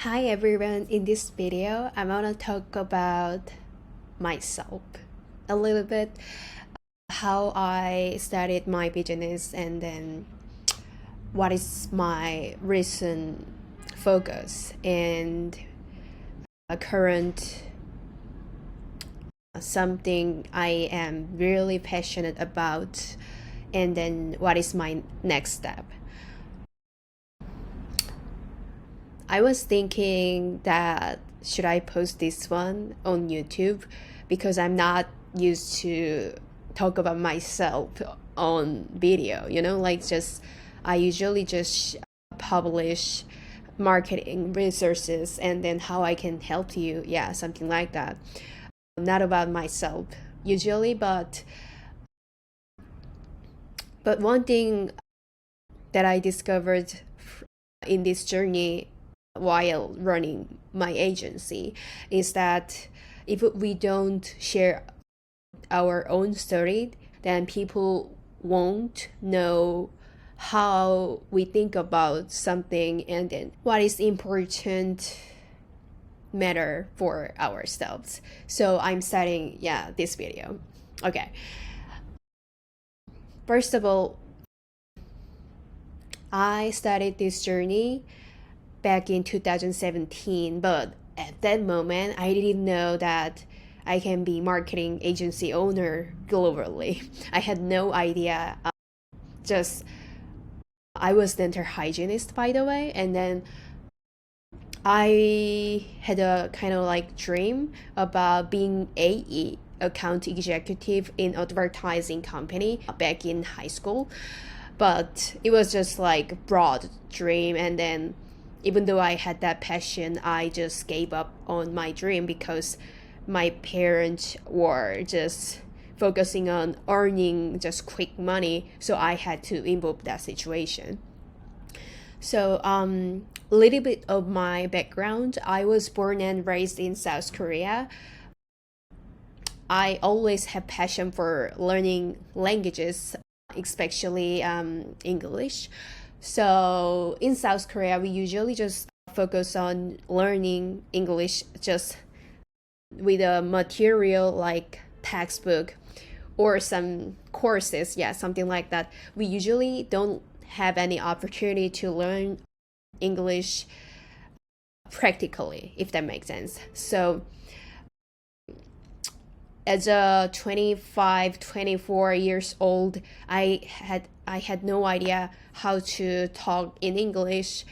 Hi everyone, in this video I'm gonna talk about myself a little bit, how I started my business, and then what is my recent focus and a current something I am really passionate about, and then what is my next step. I was thinking that should I post this one on YouTube because I'm not used to talk about myself on video, like just I usually just publish marketing resources and then how I can help you, yeah, something like that. Not about myself usually, but one thing that I discovered in this journey while running my agency is that if we don't share our own story, then people won't know how we think about something and then what is important matter for ourselves. So I'm starting this video. Okay, first of all, I started this journey back in 2017, but at that moment I didn't know that I can be marketing agency owner globally. I had no idea. Just I was then a hygienist, by the way, and then I had a kind of like dream about being AE, account executive in advertising company back in high school, but it was just like broad dream. And then even though I had that passion, I just gave up on my dream because my parents were just focusing on earning just quick money, so I had to improve that situation. So a little bit of my background: I was born and raised in South Korea. I always have passion for learning languages, especially English. So in South Korea, we usually just focus on learning English just with a material like textbook or some courses, something like that. We usually don't have any opportunity to learn English practically, if that makes sense. So as a 25, 24 years old, I had no idea how to talk in English,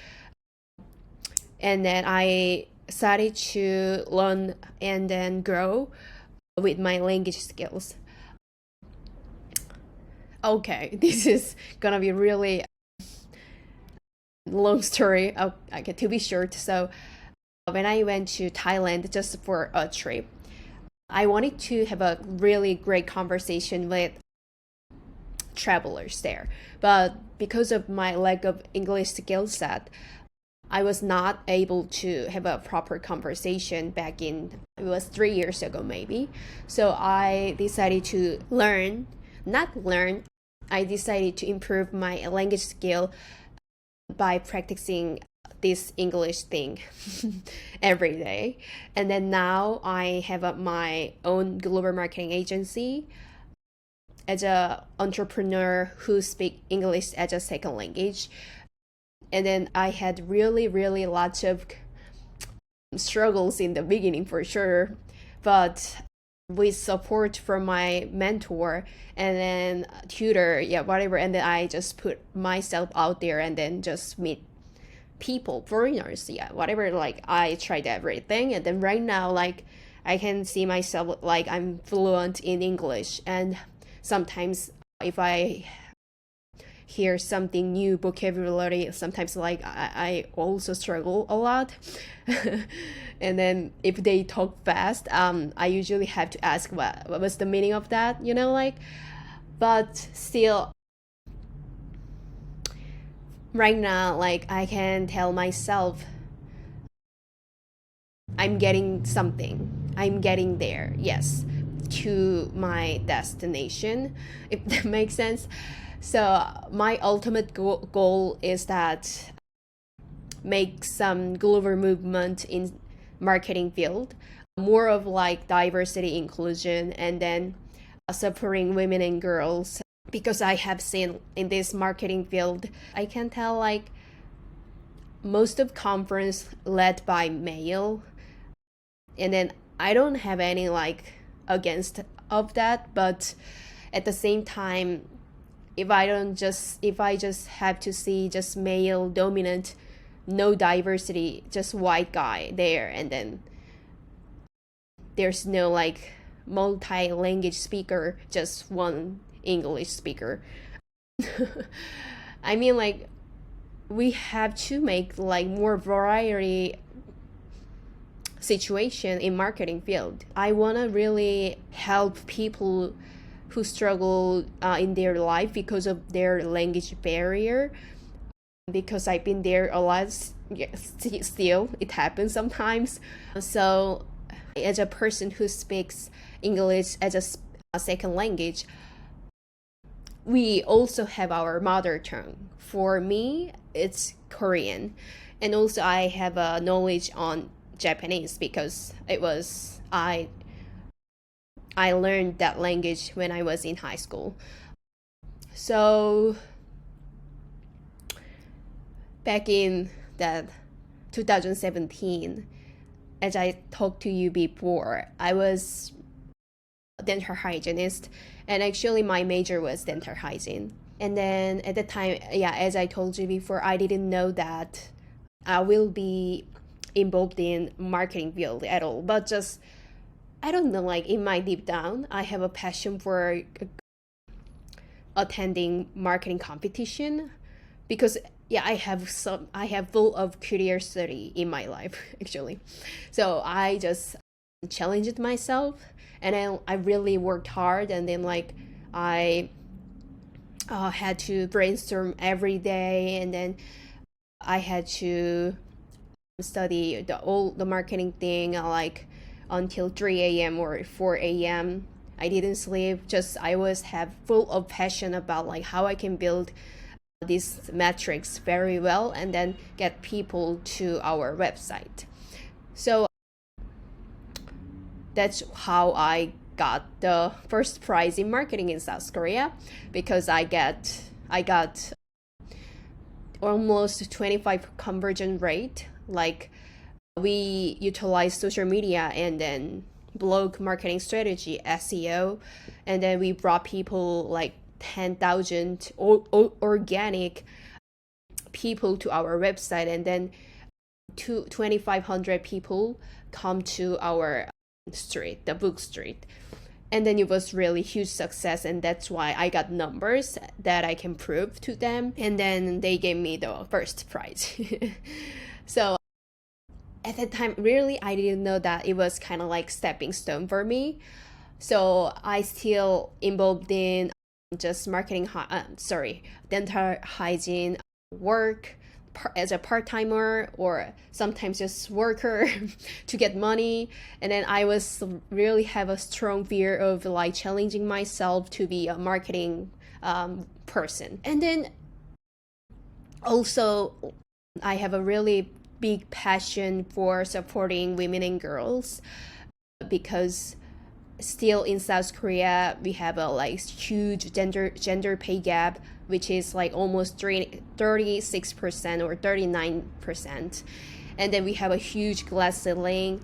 and then I started to learn and then grow with my language skills. Okay, this is gonna be really long story. Okay, to be short. So when I went to Thailand just for a trip, I wanted to have a really great conversation with travelers there, but because of my lack of English skill set, I was not able to have a proper conversation back in, it was 3 years ago maybe. So I decided to I decided to improve my language skill by practicing this English thing every day. And then now I have my own global marketing agency as an entrepreneur who speak English as a second language. And then I had really lots of struggles in the beginning for sure, but with support from my mentor and then tutor, whatever, and then I just put myself out there and then just meet people, foreigners, whatever. Like I tried everything, and then right now, like I can see myself like I'm fluent in English. And sometimes if I hear something new vocabulary, sometimes like I also struggle a lot. And then if they talk fast, I usually have to ask what was the meaning of that, like. But still, right now, like I can tell myself I'm getting something, I'm getting there, yes, to my destination, if that makes sense. So my ultimate goal is that make some global movement in marketing field, more of like diversity inclusion, and then supporting women and girls. Because I have seen in this marketing field, I can tell like most of conference led by male, and then I don't have any like against of that, but at the same time, if I just have to see just male dominant, no diversity, just white guy there, and then there's no like multi-language speaker, just one English speaker. I mean, like, we have to make like more variety situation in marketing field. I want to really help people who struggle in their life because of their language barrier, because I've been there a lot. Still it happens sometimes. So as a person who speaks English as a second language, we also have our mother tongue. For me, it's Korean, and also I have a knowledge on Japanese because I learned that language when I was in high school. So back in that 2017, as I talked to you before, I was a dental hygienist, and actually my major was dental hygiene. And then at the time, yeah, as I told you before, I didn't know that I will be involved in marketing field at all. But just, I don't know, like in my deep down, I have a passion for attending marketing competition, because yeah, I have full of curiosity in my life actually. So I just challenged myself, and I really worked hard, and then like I had to brainstorm every day, and then I had to study all the marketing thing like until 3 a.m. or 4 a.m. I didn't sleep, just I was have full of passion about like how I can build these metrics very well and then get people to our website. So that's how I got the first prize in marketing in South Korea, because I got almost 25 conversion rate. Like, we utilize social media and then blog marketing strategy, SEO, and then we brought people like 10,000 organic people to our website, and then 2,500 people come to our street, the book street. And then it was really huge success, and that's why I got numbers that I can prove to them, and then they gave me the first prize. So at that time, really, I didn't know that it was kind of like stepping stone for me. So I still involved in just marketing, dental hygiene work as a part-timer, or sometimes just worker to get money. And then I was really have a strong fear of like challenging myself to be a marketing person. And then also I have a really big passion for supporting women and girls, because still in South Korea we have a like huge gender pay gap, which is like almost 36% or 39%. And then we have a huge glass ceiling.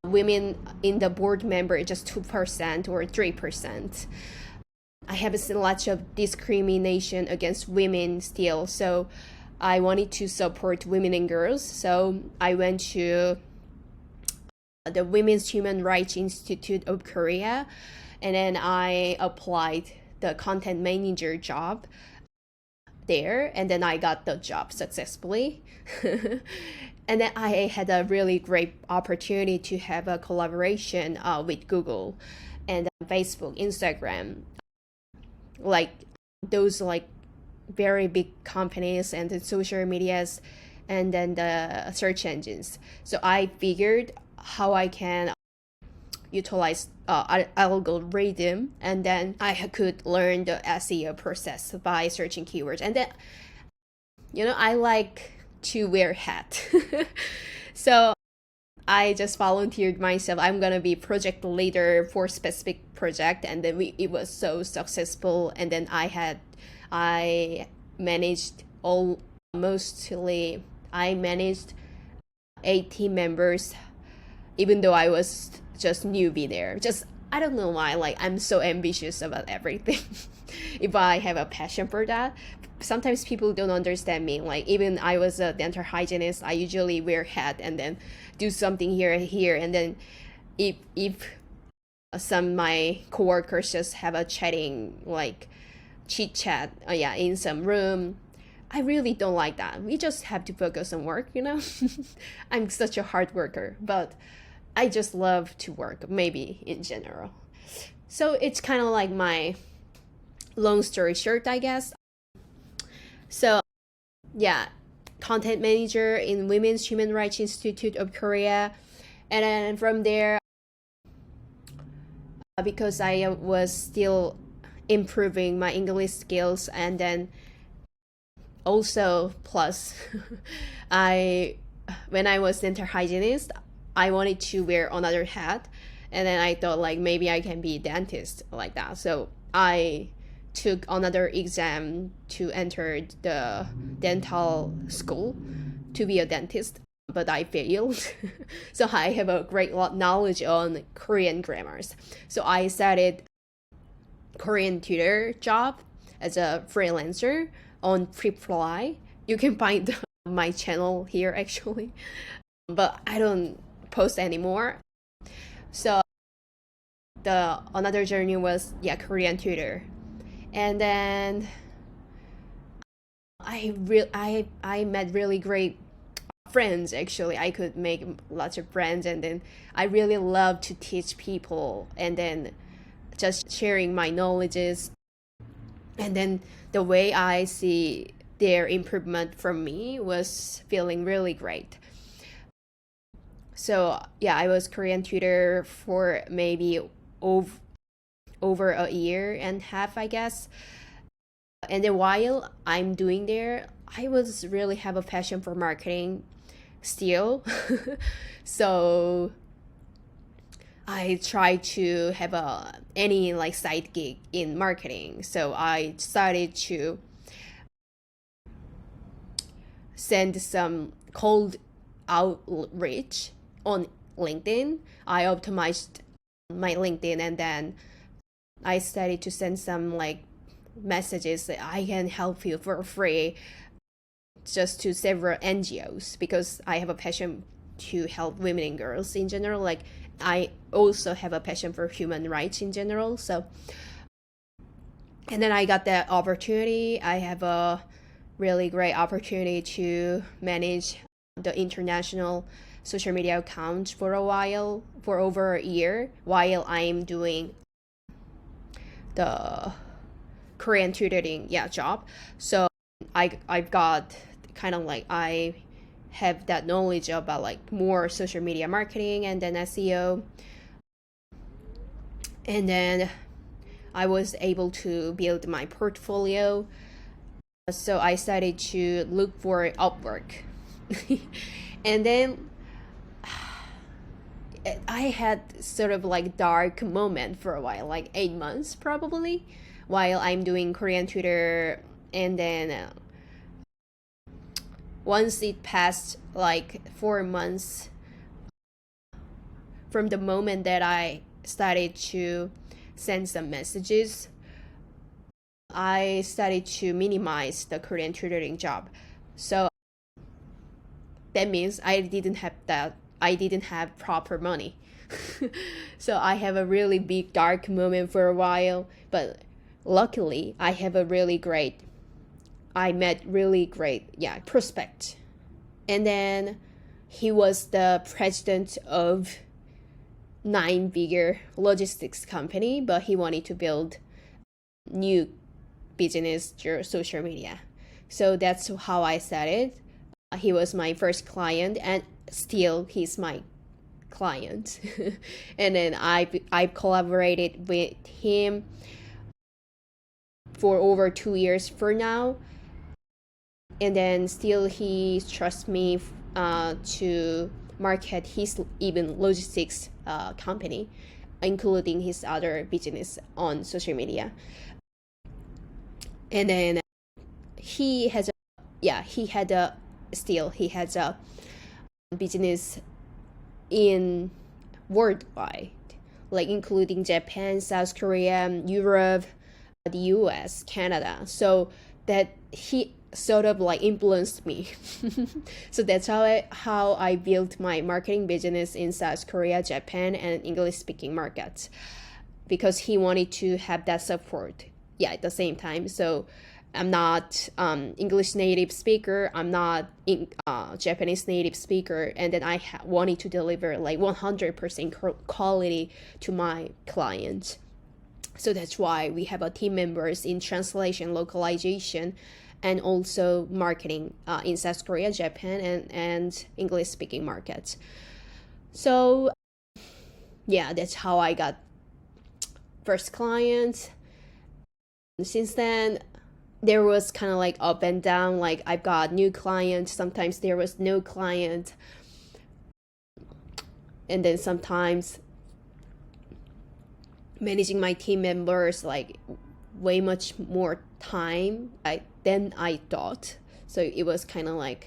Women in the board member just 2% or 3%. I have seen lots of discrimination against women still, so I wanted to support women and girls. So I went to the Women's Human Rights Institute of Korea, and then I applied the content manager job there, and then I got the job successfully. And then I had a really great opportunity to have a collaboration with Google and Facebook, Instagram, like those like very big companies and the social medias, and then the search engines. So I figured how I can utilize algorithm, and then I could learn the SEO process by searching keywords. And then, I like to wear hat. So I just volunteered myself. I'm gonna be project leader for specific project, and then it was so successful. And then I managed I managed 8 team members, even though I was just newbie there. Just I don't know why, like I'm so ambitious about everything. If I have a passion for that, sometimes people don't understand me. Like even I was a dental hygienist, I usually wear hat and then do something here and here, and then if some my coworkers just have a chatting like chit chat, in some room. I really don't like that. We just have to focus on work, you know. I'm such a hard worker, but I just love to work, maybe in general. So it's kind of like my long story short, I guess. So yeah, content manager in Women's Human Rights Institute of Korea. And then from there, because I was still improving my English skills, and then also plus when I was dental hygienist, I wanted to wear another hat, and then I thought like maybe I can be a dentist like that. So I took another exam to enter the dental school to be a dentist, but I failed. So I have a great knowledge on Korean grammars. So I started Korean tutor job as a freelancer on Preply. You can find my channel here actually, but I don't post anymore. So the another journey was Korean tutor, and then I met really great friends. Actually, I could make lots of friends, and then I really love to teach people, and then just sharing my knowledges, and then the way I see their improvement from me was feeling really great. So I was Korean tutor for maybe over a year and a half, I guess. And then while I'm doing there, I was really have a passion for marketing still. So I try to have any like side gig in marketing. So I started to send some cold outreach on LinkedIn. I optimized my LinkedIn, and then I started to send some like messages that I can help you for free just to several NGOs, because I have a passion to help women and girls in general. Like I also have a passion for human rights in general. So, and then I got that opportunity. I have a really great opportunity to manage the international social media account for a while, for over a year, while I'm doing the Korean tutoring job. So I've got kind of like I have that knowledge about like more social media marketing and then SEO. And then I was able to build my portfolio. So I started to look for Upwork. And then I had sort of like dark moment for a while, like 8 months probably, while I'm doing Korean tutor. And then once it passed like 4 months from the moment that I started to send some messages, I started to minimize the Korean tutoring job. So that means I didn't have proper money. So I have a really big dark moment for a while, but luckily I met really great prospect. And then he was the president of 9-figure logistics company, but he wanted to build new business through social media. So that's how I started. He was my first client, and still he's my client. And then I collaborated with him for over 2 years for now. and then still he trusts me to market his even logistics company, including his other business on social media. And then he has he has a business in worldwide, like including Japan, South Korea, Europe, the US, Canada. So that he sort of like influenced me. So that's how I built my marketing business in South Korea, Japan, and English speaking markets, because he wanted to have that support at the same time. So I'm not English native speaker, I'm not Japanese native speaker, and then I wanted to deliver like 100% quality to my clients. So that's why we have a team members in translation, localization, and also marketing in South Korea, Japan, and English speaking markets. So that's how I got first clients. Since then, there was kind of like up and down, like I've got new clients, sometimes there was no client, and then sometimes managing my team members like way much more time than I thought. So it was kind of like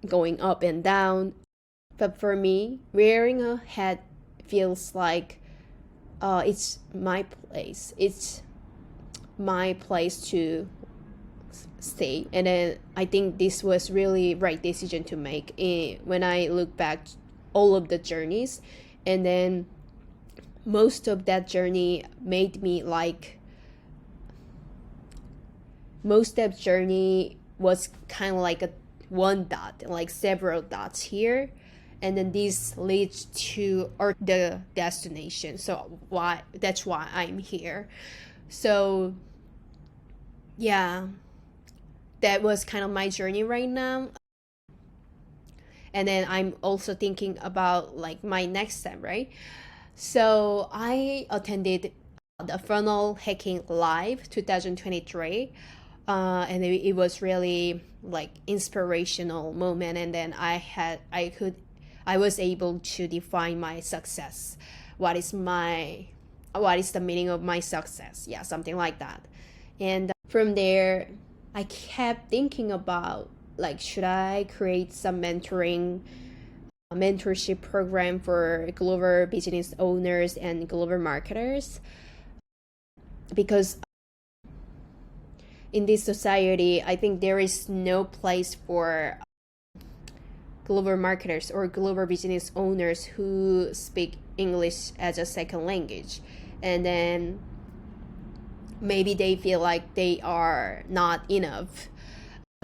going up and down. But for me, wearing a hat feels like it's my place. It's my place to stay. And then I think this was really right decision to make when I look back all of the journeys. And then most of that journey made me like, most of that journey was kind of like a one dot, like several dots here, and then this leads to the destination. So that's why I'm here. So that was kind of my journey right now. And then I'm also thinking about like my next step, right? So I attended the Funnel Hacking Live 2023, and it was really like inspirational moment. And then I was able to define my success. What is the meaning of my success? Yeah, something like that. And from there, I kept thinking about like, should I create some mentorship program for global business owners and global marketers? Because in this society, I think there is no place for global marketers or global business owners who speak English as a second language. And then maybe they feel like they are not enough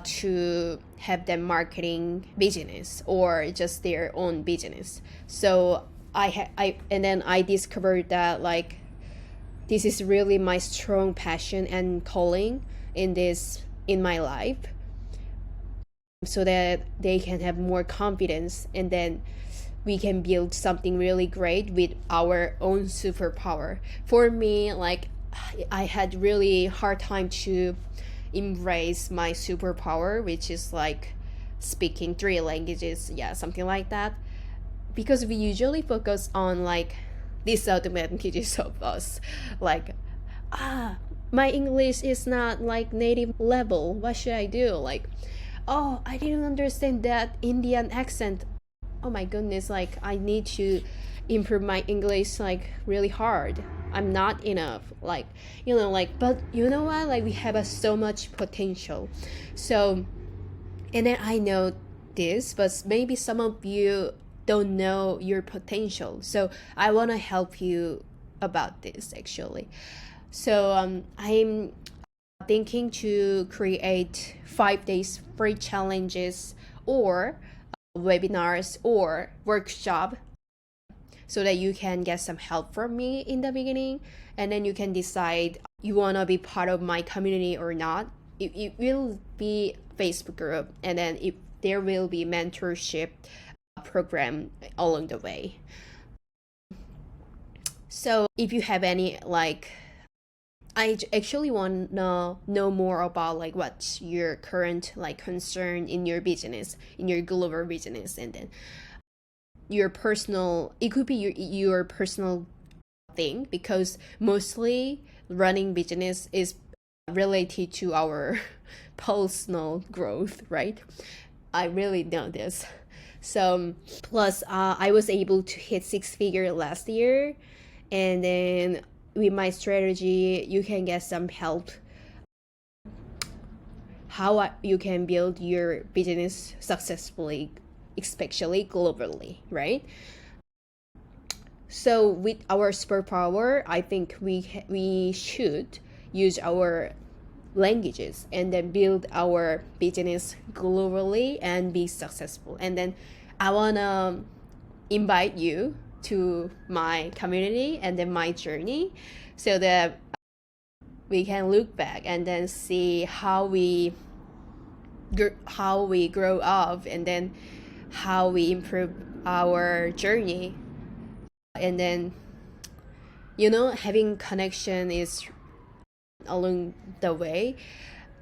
to have them marketing business or just their own business. So I discovered that like this is really my strong passion and calling in my life, so that they can have more confidence, and then we can build something really great with our own superpower. For me, like I had really hard time to embrace my superpower, which is like speaking 3 languages, something like that, because we usually focus on like disadvantages of us, like my English is not like native level, what should I do? Like, oh, I didn't understand that Indian accent, oh my goodness, like I need to improve my English like really hard, I'm not enough, like but you know what, like we have so much potential. So, and then I know this, but maybe some of you don't know your potential, so I want to help you about this actually. So I'm thinking to create 5 days free challenges or webinars or workshop, so that you can get some help from me in the beginning, and then you can decide you want to be part of my community or not. It will be Facebook group, and then there will be mentorship program along the way. So if you have any like actually want to know more about like what's your current like concern in your business, in your global business, and then your personal, it could be your personal thing, because mostly running business is related to our personal growth, right? I really know this. So plus I was able to hit 6-figure last year, and then with my strategy you can get some help how you can build your business successfully, especially globally, right? So with our superpower, I think we should use our languages and then build our business globally and be successful. And then I wanna invite you to my community and then my journey, so that we can look back and then see how we grow up, and then how we improve our journey. And then having connection is along the way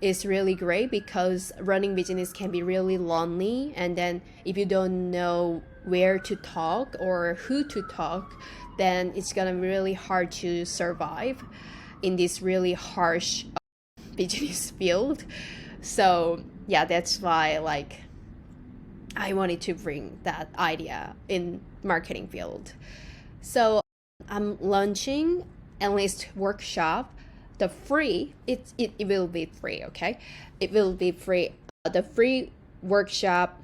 is really great, because running business can be really lonely, and then if you don't know where to talk or who to talk, then it's gonna be really hard to survive in this really harsh business field. So yeah, that's why like I wanted to bring that idea in marketing field. So I'm launching Enlist workshop. The free, it will be free, okay? It will be free. The free workshop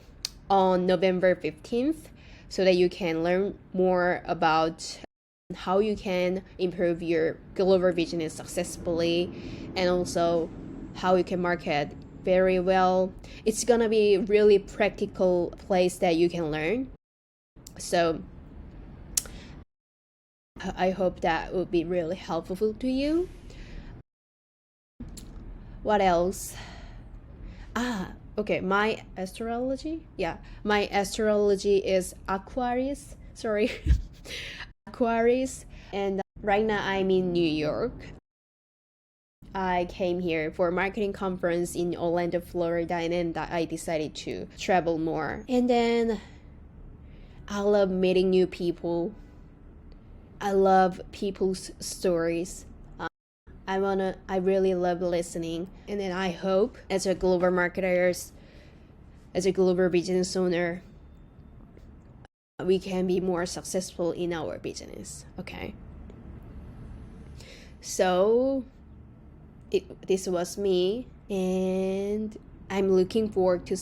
on November 15th, so that you can learn more about how you can improve your global business successfully, and also how you can market very well. It's gonna be really practical place that you can learn. So I hope that will be really helpful to you. What else? Okay, my astrology is Aquarius, sorry. Aquarius, and right now I'm in New York. I came here for a marketing conference in Orlando, Florida, and then I decided to travel more. And then I love meeting new people. I love people's stories. I really love listening. And then I hope as a global marketer, as a global business owner, we can be more successful in our business. Okay. So this was me, and I'm looking forward to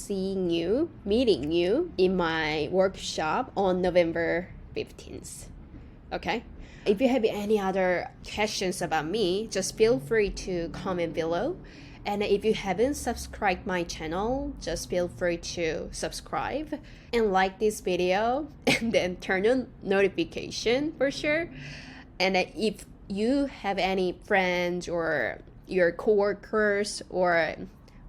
meeting you in my workshop on November 15th. Okay. If you have any other questions about me, just feel free to comment below. And if you haven't subscribed my channel, just feel free to subscribe and like this video, and then turn on notification for sure. And if you have any friends or your coworkers or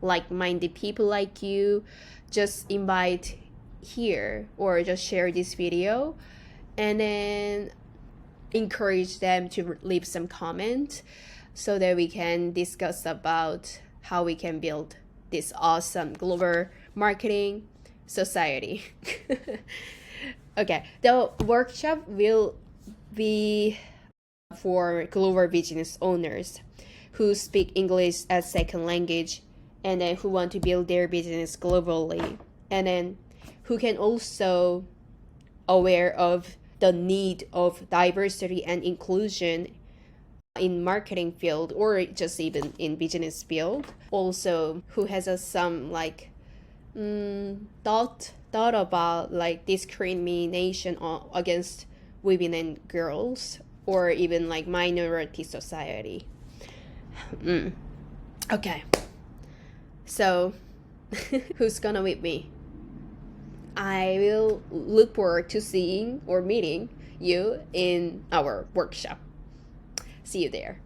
like-minded people like you, just invite here or just share this video, and then encourage them to leave some comment, so that we can discuss about how we can build this awesome global marketing society. Okay, the workshop will be for global business owners who speak English as second language, and then who want to build their business globally, and then who can also aware of the need of diversity and inclusion in marketing field, or just even in business field. Also who has some like thought about like discrimination against women and girls, or even like minority society. Okay, so who's gonna with me? I will look forward to seeing or meeting you in our workshop. See you there.